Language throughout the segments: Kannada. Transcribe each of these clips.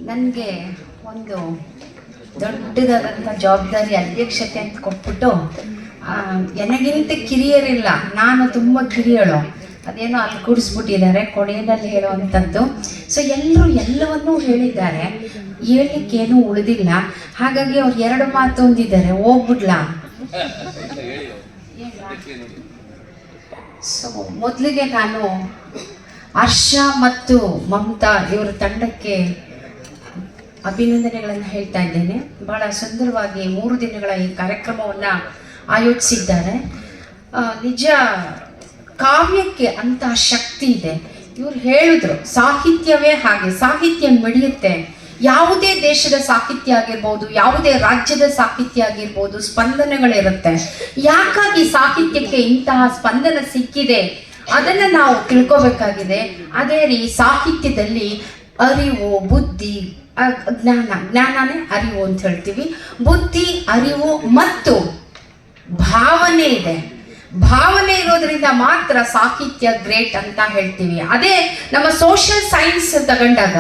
ನನಗೆ ಒಂದು ದೊಡ್ಡದಾದಂಥ ಜವಾಬ್ದಾರಿ ಅಧ್ಯಕ್ಷತೆ ಅಂತ ಕೊಟ್ಬಿಟ್ಟು ನನಗಿಂತ ಕಿರಿಯರಿಲ್ಲ, ನಾನು ತುಂಬ ಕಿರಿಯಳು, ಅದೇನೋ ಅಲ್ಲಿ ಕೂಡಿಸ್ಬಿಟ್ಟಿದ್ದಾರೆ ಕೊನೆಯಲ್ಲಿ ಹೇಳುವಂಥದ್ದು. ಸೊ ಎಲ್ಲರೂ ಎಲ್ಲವನ್ನೂ ಹೇಳಿದ್ದಾರೆ, ಹೇಳಲಿಕ್ಕೇನೂ ಉಳಿದಿಲ್ಲ. ಹಾಗಾಗಿ ಅವ್ರು ಎರಡು ಮಾತು ಹೊಂದಿದ್ದಾರೆ, ಹೋಗ್ಬಿಡ್ಲಾ? ಸೊ ಮೊದಲಿಗೆ ನಾನು ಹರ್ಷ ಮತ್ತು ಮಮತಾ ಇವರ ತಂಡಕ್ಕೆ ಅಭಿನಂದನೆಗಳನ್ನು ಹೇಳ್ತಾ ಇದ್ದೇನೆ. ಬಹಳ ಸುಂದರವಾಗಿ 3 ದಿನಗಳ ಈ ಕಾರ್ಯಕ್ರಮವನ್ನು ಆಯೋಜಿಸಿದ್ದಾರೆ. ನಿಜ ಕಾವ್ಯಕ್ಕೆ ಅಂತಹ ಶಕ್ತಿ ಇದೆ. ಇವ್ರು ಹೇಳಿದ್ರು ಸಾಹಿತ್ಯವೇ ಹಾಗೆ, ಸಾಹಿತ್ಯ ಮಿಡಿಯುತ್ತೆ. ಯಾವುದೇ ದೇಶದ ಸಾಹಿತ್ಯ ಆಗಿರ್ಬೋದು, ಯಾವುದೇ ರಾಜ್ಯದ ಸಾಹಿತ್ಯ ಆಗಿರ್ಬೋದು, ಸ್ಪಂದನೆಗಳಿರುತ್ತೆ. ಯಾಕಾಗಿ ಸಾಹಿತ್ಯಕ್ಕೆ ಇಂತಹ ಸ್ಪಂದನ ಸಿಕ್ಕಿದೆ ಅದನ್ನು ನಾವು ತಿಳ್ಕೋಬೇಕಾಗಿದೆ. ಅದೇ ರೀ ಸಾಹಿತ್ಯದಲ್ಲಿ ಅರಿವು, ಬುದ್ಧಿ, ಜ್ಞಾನನೇ ಅರಿವು ಅಂತ ಹೇಳ್ತೀವಿ. ಬುದ್ಧಿ, ಅರಿವು ಮತ್ತು ಭಾವನೆ ಇದೆ. ಭಾವನೆ ಇರೋದ್ರಿಂದ ಮಾತ್ರ ಸಾಹಿತ್ಯ ಗ್ರೇಟ್ ಅಂತ ಹೇಳ್ತೀವಿ. ಅದೇ ನಮ್ಮ ಸೋಷಿಯಲ್ ಸೈನ್ಸ್ ತಗೊಂಡಾಗ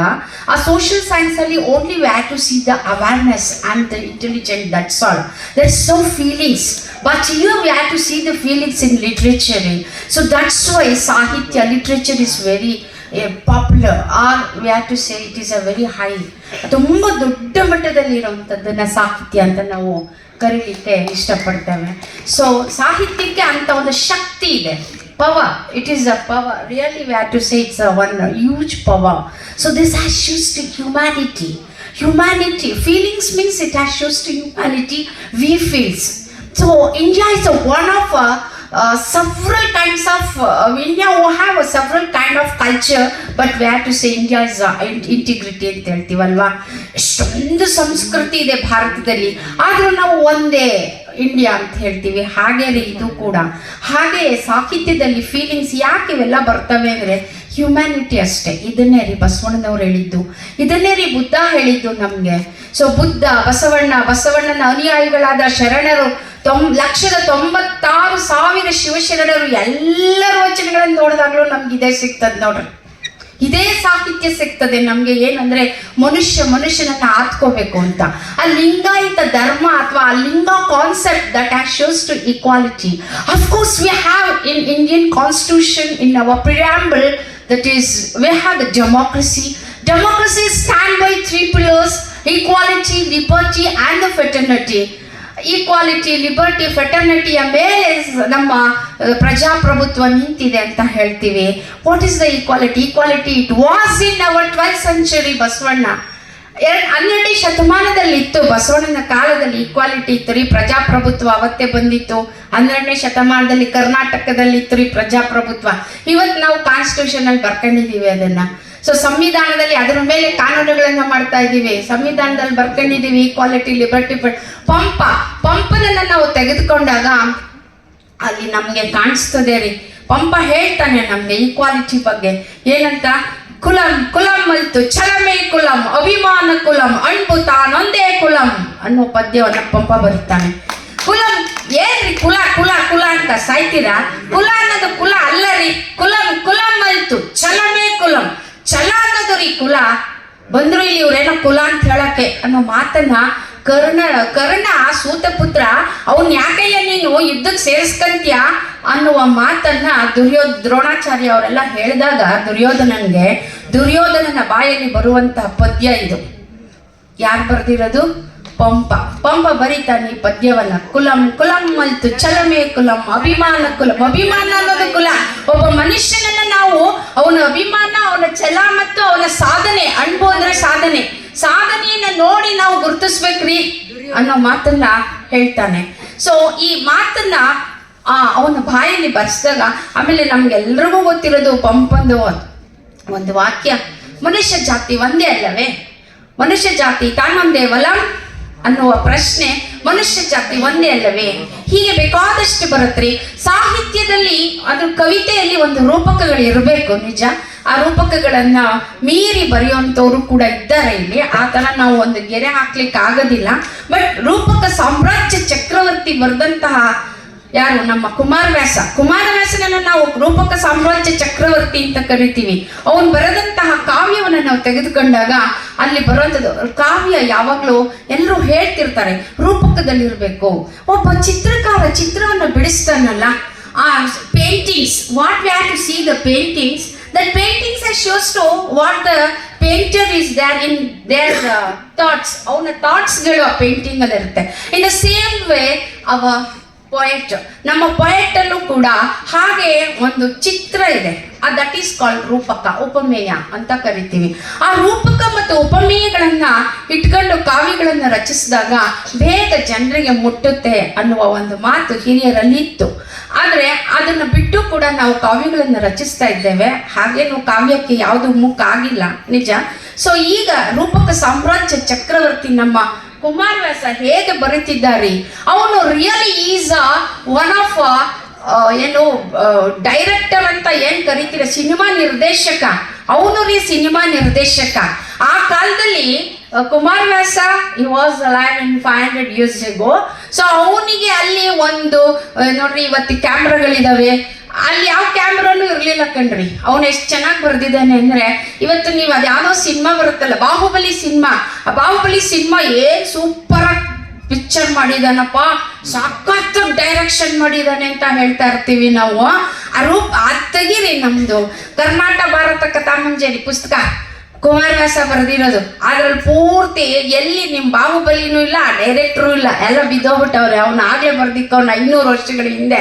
ಆ ಸೋಷಿಯಲ್ ಸೈನ್ಸ್ ಅಲ್ಲಿ only we have to see the awareness and the intelligent, that's all. There is no feelings, but here we have to see the feelings in literature. So that's why ಸಾಹಿತ್ಯ, literature is very popular, or we have to say it is a very high. ತುಂಬ ದೊಡ್ಡ ಮಟ್ಟದಲ್ಲಿ ಇರುವಂಥದ್ದನ್ನು ಸಾಹಿತ್ಯ ಅಂತ ನಾವು ಕರೀಲಿಕ್ಕೆ ಇಷ್ಟಪಡ್ತೇವೆ. ಸೊ ಸಾಹಿತ್ಯಕ್ಕೆ ಅಂತ ಒಂದು ಶಕ್ತಿ ಇದೆ, power. It is a power, really we have to say it's one huge power. So this has shows to humanity. Humanity, feelings means it has shows to humanity, we feels. So India is one of several kinds of India who have several kind of culture, but we have to say India is integrity ಅಂತ ಹೇಳ್ತೀವಲ್ವಾ. ಎಷ್ಟೊಂದು ಸಂಸ್ಕೃತಿ ಇದೆ ಭಾರತದಲ್ಲಿ, ಆದರೂ ನಾವು ಒಂದೇ ಇಂಡಿಯಾ ಅಂತ ಹೇಳ್ತೀವಿ. ಹಾಗೆ ಇದು ಕೂಡ ಹಾಗೆ ಸಾಹಿತ್ಯದಲ್ಲಿ ಫೀಲಿಂಗ್ಸ್ ಯಾಕೆ ಇವೆಲ್ಲ ಬರ್ತವೆ ಅಂದರೆ ಹ್ಯುಮ್ಯಾನಿಟಿ ಅಷ್ಟೇ. ಇದನ್ನೇ ರೀ ಬಸವಣ್ಣನವ್ರು ಹೇಳಿದ್ದು, ಇದನ್ನೇ ರೀ ಬುದ್ಧ ಹೇಳಿದ್ದು ನಮಗೆ. ಸೊ ಬುದ್ಧ, ಬಸವಣ್ಣನ ಅನುಯಾಯಿಗಳಾದ ಶರಣರು 1,96,000 ಶಿವಶರಣರು ಎಲ್ಲರ ವಚನಗಳನ್ನು ನೋಡಿದಾಗಲೂ ನಮ್ಗೆ ಇದೇ ಸಿಗ್ತದೆ ನೋಡ್ರಿ. ಇದೇ ಸಾಹಿತ್ಯ ಸಿಗ್ತದೆ ನಮಗೆ. ಏನಂದ್ರೆ ಮನುಷ್ಯನನ್ನ ಆತ್ಕೋಬೇಕು ಅಂತ. ಆ ಲಿಂಗಾಯತ ಧರ್ಮ ಅಥವಾ ಆ ಲಿಂಗ concept that has shows to equality. Of course we have in Indian constitution in our preamble, that is we have the democracy stand by 3 pillars: equality, liberty and the fraternity. Equality, liberty, ಫೆಟರ್ನಿಟಿಯ ಮೇಲೆ ನಮ್ಮ ಪ್ರಜಾಪ್ರಭುತ್ವ ನಿಂತಿದೆ ಅಂತ ಹೇಳ್ತೀವಿ. What is the equality? It was in our 12th century. Basavanna 12ನೇ ಶತಮಾನದಲ್ಲಿ ಇತ್ತು. ಬಸವಣ್ಣನ ಕಾಲದಲ್ಲಿ ಈಕ್ವಾಲಿಟಿ ಇತ್ತು ರೀ, ಪ್ರಜಾಪ್ರಭುತ್ವ ಅವತ್ತೇ ಬಂದಿತ್ತು. 12ನೇ ಶತಮಾನದಲ್ಲಿ ಕರ್ನಾಟಕದಲ್ಲಿ ಇತ್ತು ರೀ ಪ್ರಜಾಪ್ರಭುತ್ವ. ಇವತ್ತು ನಾವು ಕಾನ್ಸ್ಟಿಟ್ಯೂಷನ್ ಅಲ್ಲಿ ಬರ್ಕೊಂಡಿದ್ದೀವಿ ಅದನ್ನ. ಸೊ ಸಂವಿಧಾನದಲ್ಲಿ ಅದರ ಮೇಲೆ ಕಾನೂನುಗಳನ್ನ ಮಾಡ್ತಾ ಇದ್ದೀವಿ. ಸಂವಿಧಾನದಲ್ಲಿ ಬರ್ಕೊಂಡಿದ್ದೀವಿ ಈಕ್ವಾಲಿಟಿ, ಲಿಬರ್ಟಿ. ಪಂಪನನ್ನ ನಾವು ತೆಗೆದುಕೊಂಡಾಗ ಅಲ್ಲಿ ನಮಗೆ ಕಾಣಿಸ್ತದೆ ರೀ, ಪಂಪ ಹೇಳ್ತಾನೆ ನಮ್ಗೆ ಈಕ್ವಾಲಿಟಿ ಬಗ್ಗೆ. ಏನಂತ? ಕುಲಂ ಮಲ್ತು ಛಲಮೇ ಕುಲಂ, ಅಭಿಮಾನ ಕುಲಂ, ಅಣ್ಬು ತಾನೊಂದೇ ಕುಲಂ ಅನ್ನೋ ಪದ್ಯವನ್ನ ಪಂಪ ಬರೀತಾನೆ. ಕುಲಂ ಏನ್ರಿ? ಕುಲ ಅಂತ ಸಾಯ್ತೀರಾ? ಕುಲ ಅನ್ನೋದು ಕುಲ ಅಲ್ಲ ರೀ. ಕುಲಂ ಮಲ್ತು ಛಲಮೇ ಕುಲಂ. ಛಲ ಅನ್ನೋದು ರೀ ಕುಲ. ಬಂದ್ರು ಇಲ್ಲಿ ಇವ್ರೇನೋ ಕುಲ ಅಂತ ಹೇಳಕ್ಕೆ ಅನ್ನೋ ಮಾತನ್ನ ಕರ್ಣ ಸೂತಪುತ್ರ ಅವನ್ ಯಾಕಯ್ಯ ನೀನು ಯುದ್ಧಕ್ಕೆ ಸೇರಿಸ್ಕಂತ್ಯ ಅನ್ನುವ ಮಾತನ್ನ ದ್ರೋಣಾಚಾರ್ಯ ಅವರೆಲ್ಲ ಹೇಳಿದಾಗ ದುರ್ಯೋಧನನ ಬಾಯಲ್ಲಿ ಬರುವಂತಹ ಪದ್ಯ ಇದು. ಯಾರು ಬರ್ದಿರೋದು? ಪಂಪ ಬರೀತಾನೆ ಈ ಪದ್ಯವನ್ನ. ಕುಲಂ ಮಲ್ತು ಛಲಮೇ ಕುಲಂ, ಅಭಿಮಾನ ಕುಲಂ. ಅಭಿಮಾನ ಅನ್ನೋದು ಕುಲ. ಒಬ್ಬ ಮನುಷ್ಯನನ್ನ ನಾವು ಅವನ ಅಭಿಮಾನ, ಅವನ ಛಲ ಮತ್ತು ಅವನ ಸಾಧನೆ, ಅಣ್ಬು ಅಂದ್ರೆ ಸಾಧನೆಯನ್ನ ನೋಡಿ ನಾವು ಗುರುತಿಸ್ಬೇಕ್ರಿ ಅನ್ನೋ ಮಾತನ್ನ ಹೇಳ್ತಾನೆ. ಸೊ ಈ ಮಾತನ್ನ ಅವನ ಬಾಯಲ್ಲಿ ಬರ್ಸಿದಾಗ ಆಮೇಲೆ ನಮ್ಗೆಲ್ರಿಗೂ ಗೊತ್ತಿರೋದು ಪಂಪಂದು ಒಂದು ವಾಕ್ಯ, ಮನುಷ್ಯ ಜಾತಿ ಒಂದೇ ಅಲ್ಲವೇ? ಮನುಷ್ಯ ಜಾತಿ ತಾನೊಂದೇ ವಲಂ ಅನ್ನುವ ಪ್ರಶ್ನೆ, ಮನುಷ್ಯ ಜಾತಿ ಒಂದೇ ಅಲ್ಲವೇ? ಹೀಗೆ ಬೇಕಾದಷ್ಟು ಬರುತ್ತ್ರಿ ಸಾಹಿತ್ಯದಲ್ಲಿ. ಅದು ಕವಿತೆಯಲ್ಲಿ ಒಂದು ರೂಪಕಗಳು ಇರಬೇಕು, ನಿಜ. ಆ ರೂಪಕಗಳನ್ನ ಮೀರಿ ಬರೆಯುವಂಥವ್ರು ಕೂಡ ಇದ್ದಾರೆ ಇಲ್ಲಿ. ಆ ಥರ ನಾವು ಒಂದು ಗೆರೆ ಹಾಕ್ಲಿಕ್ಕೆ ಆಗೋದಿಲ್ಲ. ಬಟ್ ರೂಪಕ ಸಾಮ್ರಾಜ್ಯ ಚಕ್ರವರ್ತಿ ಬರೆದಂತಹ ಯಾರು? ನಮ್ಮ ಕುಮಾರವ್ಯಾಸನನ್ನು ನಾವು ರೂಪಕ ಸಾಮ್ರಾಜ್ಯ ಚಕ್ರವರ್ತಿ ಅಂತ ಕರಿತೀವಿ. ಅವನು ಬರೆದಂತಹ ಕಾವ್ಯ ತೆಗೆದುಕೊಂಡಾಗ ಅಲ್ಲಿ ಬರುವಂಥದ್ದು ಕಾವ್ಯ ಯಾವಾಗಲೂ ಎಲ್ಲರೂ ಹೇಳ್ತಿರ್ತಾರೆ ರೂಪಕದಲ್ಲಿರಬೇಕು. ಒಬ್ಬ ಚಿತ್ರಕಾರ ಚಿತ್ರವನ್ನು ಬಿಡಿಸ್ತಾನಲ್ಲ, ಆ paintings, what we have to see the paintings, that paintings are shows to what the painter is there in their thoughts. ಅವನ ಥಾಟ್ಸ್ಗಳು ಆ ಪೇಂಟಿಂಗ್ ಅಲ್ಲಿ ಇರುತ್ತೆ. ಇನ್ ದ ಸೇಮ್ ವೇ ಅವ ಪೊಯೆಟ್, ನಮ್ಮ ಪೊಯೆಟ್ ಅಲ್ಲೂ ಕೂಡ ಹಾಗೆ ಒಂದು ಚಿತ್ರ ಇದೆ, ದಟ್ ಈಸ್ ಕಾಲ್ಡ್ ರೂಪಕ, ಉಪಮೇಯ ಅಂತ ಕರಿತೀವಿ. ಆ ರೂಪಕ ಮತ್ತು ಉಪಮೇಯಗಳನ್ನ ಇಟ್ಕೊಂಡು ಕಾವ್ಯಗಳನ್ನ ರಚಿಸಿದಾಗ ಬೇಗ ಜನರಿಗೆ ಮುಟ್ಟುತ್ತೆ ಅನ್ನುವ ಒಂದು ಮಾತು ಹಿರಿಯರಲ್ಲಿತ್ತು. ಆದರೆ ಅದನ್ನು ಬಿಟ್ಟು ಕೂಡ ನಾವು ಕಾವ್ಯಗಳನ್ನು ರಚಿಸ್ತಾ ಇದ್ದೇವೆ. ಹಾಗೇನು ಕಾವ್ಯಕ್ಕೆ ಯಾವುದು ಮುಖ ಆಗಿಲ್ಲ, ನಿಜ. ಸೊ ಈಗ ರೂಪಕ ಸಾಮ್ರಾಜ್ಯ ಚಕ್ರವರ್ತಿ ನಮ್ಮ ಕುಮಾರವ್ಯಾಸ ಹೇಗೆ ಬರೀತಿದ್ದಾರೆ, ಅವನು ರಿಯಲಿ ಈಸ್ ಒನ್ ಆಫ್ ಏನು ಡೈರೆಕ್ಟರ್ ಅಂತ ಏನ್ ಕರಿತೀರ, ಸಿನಿಮಾ ನಿರ್ದೇಶಕ. ಅವನು ರೀ ಸಿನಿಮಾ ನಿರ್ದೇಶಕ. ಆ ಕಾಲದಲ್ಲಿ Kumaravyasa he was alive in 500 years ago. So ಅವನಿಗೆ ಅಲ್ಲಿ ಒಂದು ನೋಡ್ರಿ, ಇವತ್ತು ಕ್ಯಾಮ್ರಾಗಳಿದಾವೆ, ಅಲ್ಲಿ ಯಾವ ಕ್ಯಾಮ್ರಾನು ಇರ್ಲಿಲ್ಲ ಕಣ್ರಿ. ಅವನು ಎಷ್ಟು ಚೆನ್ನಾಗಿ ಬರೆದಿದ್ದಾನೆ ಅಂದ್ರೆ, ಇವತ್ತು ನೀವು ಅದ್ಯಾವುದೋ ಸಿನಿಮಾ ಬರುತ್ತಲ್ಲ, ಬಾಹುಬಲಿ ಸಿನಿಮಾ, ಆ ಬಾಹುಬಲಿ ಸಿನಿಮಾ ಏನ್ ಸೂಪರ್ ಆಗಿ ಪಿಕ್ಚರ್ ಮಾಡಿದಾನಪ್ಪ, ಸಖತ್ ಡೈರೆಕ್ಷನ್ ಮಾಡಿದಾನೆ ಅಂತ ಹೇಳ್ತಾ ಇರ್ತೀವಿ ನಾವು. ಅದ್ ತೆಗೀರಿ, ನಮ್ದು ಕರ್ನಾಟಕ ಭಾರತ ಕಥಾಮಂಜರಿ ಪುಸ್ತಕ ಕುಮಾರವ್ಯಾಸ ಬರೆದಿರೋದು, ಅದ್ರಲ್ಲಿ ಪೂರ್ತಿ ಎಲ್ಲಿ ನಿಮ್ ಬಾಹುಬಲಿನೂ ಇಲ್ಲ, ಡೈರೆಕ್ಟ್ರು ಇಲ್ಲ, ಎಲ್ಲ ಬಿದ್ದೋಗ್ಬಿಟ್ಟವ್ರೆ. ಅವನು ಆಗ್ಲೇ ಬರ್ದಿಕ್ಕ, ಅವ್ನ 500 ವರ್ಷಗಳ ಹಿಂದೆ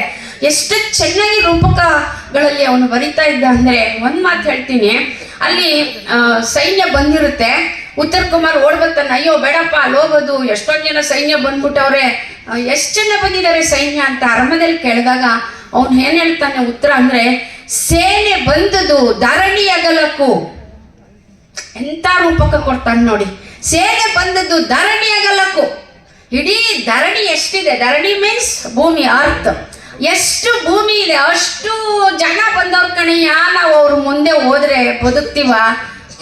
ಎಷ್ಟು ಚೆನ್ನಾಗಿ ರೂಪಕಗಳಲ್ಲಿ ಅವನು ಬರಿತಾ ಇದ್ದ ಅಂದ್ರೆ, ಒಂದ್ ಮಾತು ಹೇಳ್ತೀನಿ, ಅಲ್ಲಿ ಸೈನ್ಯ ಬಂದಿರುತ್ತೆ, ಉತ್ತರ ಕುಮಾರ್ ಓಡ್ ಬರ್ತಾನೆ, ಅಯ್ಯೋ ಬೇಡಪ್ಪ ಅಲ್ಲಿ ಹೋಗೋದು, ಎಷ್ಟೊಂದು ಜನ ಸೈನ್ಯ ಬಂದ್ಬಿಟ್ಟವ್ರೆ, ಎಷ್ಟು ಜನ ಬಂದಿದ್ದಾರೆ ಸೈನ್ಯ ಅಂತ ಅರಮನೆಯಲ್ಲಿ ಕೇಳಿದಾಗ ಅವನು ಏನ್ ಹೇಳ್ತಾನೆ ಉತ್ತರ ಅಂದ್ರೆ, ಸೇನೆ ಬಂದದು ಧರಣಿ ಅಗಲಕ್ಕೂ. ಎಂತ ರೂಪಕ ಕೊಡ್ತಾನೆ ನೋಡಿ, ಸೇನೆ ಬಂದದ್ದು ಧರಣಿ ಅಗಲಕ್ಕೂ. ಇಡೀ ಧರಣಿ ಎಷ್ಟಿದೆ, ಧರಣಿ ಮೀನ್ಸ್ ಭೂಮಿ, ಅರ್ಥ, ಎಷ್ಟು ಭೂಮಿ ಇದೆ ಅಷ್ಟು ಜನ ಬಂದವ್ರ ಕಣಯ್ಯ. ನಾವು ಅವ್ರ ಮುಂದೆ ಹೋದ್ರೆ ಬದುಕ್ತೀವ,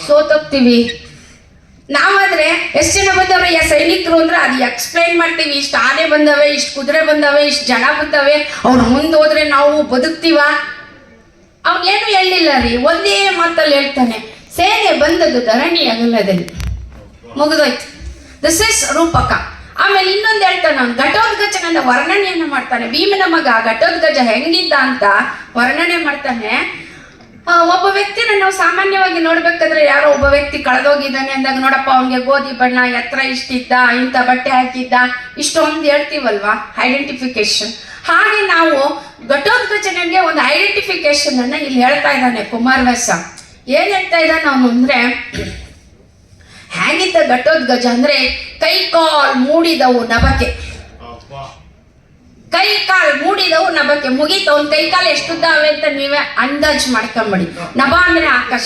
ಸೋತೋಗ್ತೀವಿ. ನಾವಾದ್ರೆ ಎಷ್ಟು ಜನ ಬಂದವ್ರೆ ಸೈನಿಕರು ಅಂದ್ರೆ ಅದು ಎಕ್ಸ್ಪ್ಲೈನ್ ಮಾಡ್ತೀವಿ, ಇಷ್ಟು ಆನೆ ಬಂದವೆ, ಇಷ್ಟು ಕುದುರೆ ಬಂದವೆ, ಇಷ್ಟು ಜನ ಬಂದವೆ, ಅವ್ರ ಮುಂದೆ ಹೋದ್ರೆ ನಾವು ಬದುಕ್ತೀವ. ಅವನೇನು ಹೇಳಿಲ್ಲ ರೀ, ಒಂದೇ ಮಾತಲ್ಲಿ ಹೇಳ್ತಾನೆ, ಸೇನೆ ಬಂದದ್ದು ಧರಣಿ ಅಗಲದಲ್ಲಿ, ಮುಗಿದೋಯ್ತು. ದಿಸ್ ಇಸ್ ರೂಪಕ. ಆಮೇಲೆ ಇನ್ನೊಂದು ಹೇಳ್ತಾನೆ, ಅವ್ನು ಘಟೋದ್ಗಜನ ವರ್ಣನೆಯನ್ನ ಮಾಡ್ತಾನೆ. ಭೀಮನ ಮಗ ಘಟೋದ್ಗಜ ಹೆಂಗಿದ್ದ ಅಂತ ವರ್ಣನೆ ಮಾಡ್ತಾನೆ. ಒಬ್ಬ ವ್ಯಕ್ತಿನ ನಾವು ಸಾಮಾನ್ಯವಾಗಿ ನೋಡ್ಬೇಕಾದ್ರೆ, ಯಾರೋ ಒಬ್ಬ ವ್ಯಕ್ತಿ ಕಳೆದೋಗಿದ್ದಾನೆ ಅಂದಾಗ, ನೋಡಪ್ಪ ಅವನಿಗೆ ಗೋಧಿ ಬಣ್ಣ, ಎತ್ತರ ಇಷ್ಟಿದ್ದ, ಇಂಥ ಬಟ್ಟೆ ಹಾಕಿದ್ದ, ಇಷ್ಟೊಂದು ಹೇಳ್ತೀವಲ್ವಾ, ಐಡೆಂಟಿಫಿಕೇಶನ್. ಹಾಗೆ ನಾವು ಘಟೋದ್ಗಜನಿಗೆ ಒಂದು ಐಡೆಂಟಿಫಿಕೇಶನ್ ಅನ್ನ ಇಲ್ಲಿ ಹೇಳ್ತಾ ಇದ್ದಾನೆ ಕುಮಾರವ್ಯಾಸ. ಏನ್ ಹೇಳ್ತಾ ಇದ್ದಾನೆ ಅವನು ಅಂದ್ರೆ, ಹೇಗಿದ್ದ ಘಟೋದ್ಗಜ ಅಂದ್ರೆ, ಕೈ ಕಾಲ್ ಮೂಡಿದವು ನಭಕ್ಕೆ, ಕೈ ಕಾಲ್ ಮೂಡಿದವು ನಭಕ್ಕೆ. ಮುಗೀತು, ಅವ್ನ ಕೈ ಕಾಲು ಎಷ್ಟುದ್ದಾವೆ ಅಂತ ನೀವೇ ಅಂದಾಜು ಮಾಡ್ಕೊಂಬಿಡಿ. ನಭ ಅಂದ್ರೆ ಆಕಾಶ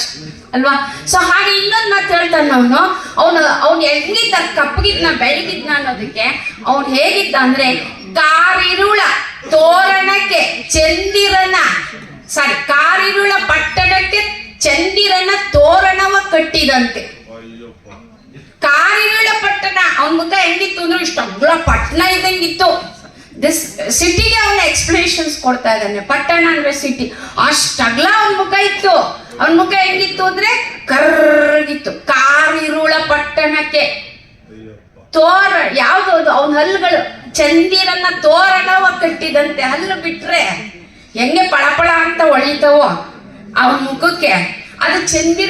ಅಲ್ವಾ. ಸೊ ಹಾಗೆ ಇನ್ನೊಂದು ಮಾತು ಹೇಳ್ತಾನೆ ಅವನು ಹೆಂಗಿದ್ದ, ಕಪ್ಪಗಿದ್ನ ಬೆಳಗಿದ್ನ ಅನ್ನೋದಕ್ಕೆ ಅವನು ಹೇಗಿದ್ದ ಅಂದ್ರೆ, ಕಾರಿರುಳ ತೋರಣಕ್ಕೆ ಚಂದಿರನ ಕಾರಿರುಳ ಪಟ್ಟಣಕ್ಕೆ ಚಂದಿರನ ತೋರಣವ ಕಟ್ಟಿದಂತೆ. ಕಾರಿರುಳ ಪಟ್ಟಣ, ಅವನ ಮುಖ ಹೆಂಗಿತ್ತು ಅಂದ್ರೆ ಇಷ್ಟು ಅಗ್ಲ ಪಟ್ಟಣ ಇದ್ದಂಗಿತ್ತು. ದಿಸ್ ಸಿಟಿಗೆ ಅವನ ಎಕ್ಸ್ಪ್ಲನೇಷನ್ಸ್ ಕೊಡ್ತಾ ಇದ್ದಾನೆ. ಪಟ್ಟಣ ಅಂದ್ರೆ ಸಿಟಿ, ಅಷ್ಟಗ್ಲ ಅವನ ಮುಖ ಇತ್ತು. ಅವನ ಮುಖ ಹೆಂಗಿತ್ತು ಅಂದ್ರೆ ಕರ್ಗಿತ್ತು. ಕಾರಿರುಳ ಪಟ್ಟಣಕ್ಕೆ ಯಾವ್ದು ಅವನ ಹಲ್ಲುಗಳು ಚಂದಿರನ ತೋರಣವ ಕಟ್ಟಿದಂತೆ. ಹಲ್ಲು ಬಿಟ್ರೆ ಹೆಂಗೆ ಪಳಪಳ ಅಂತ ಹೊಳಿತವೋ ಅವನ ಮುಖಕ್ಕೆ, ಅದು ಚಂದಿರ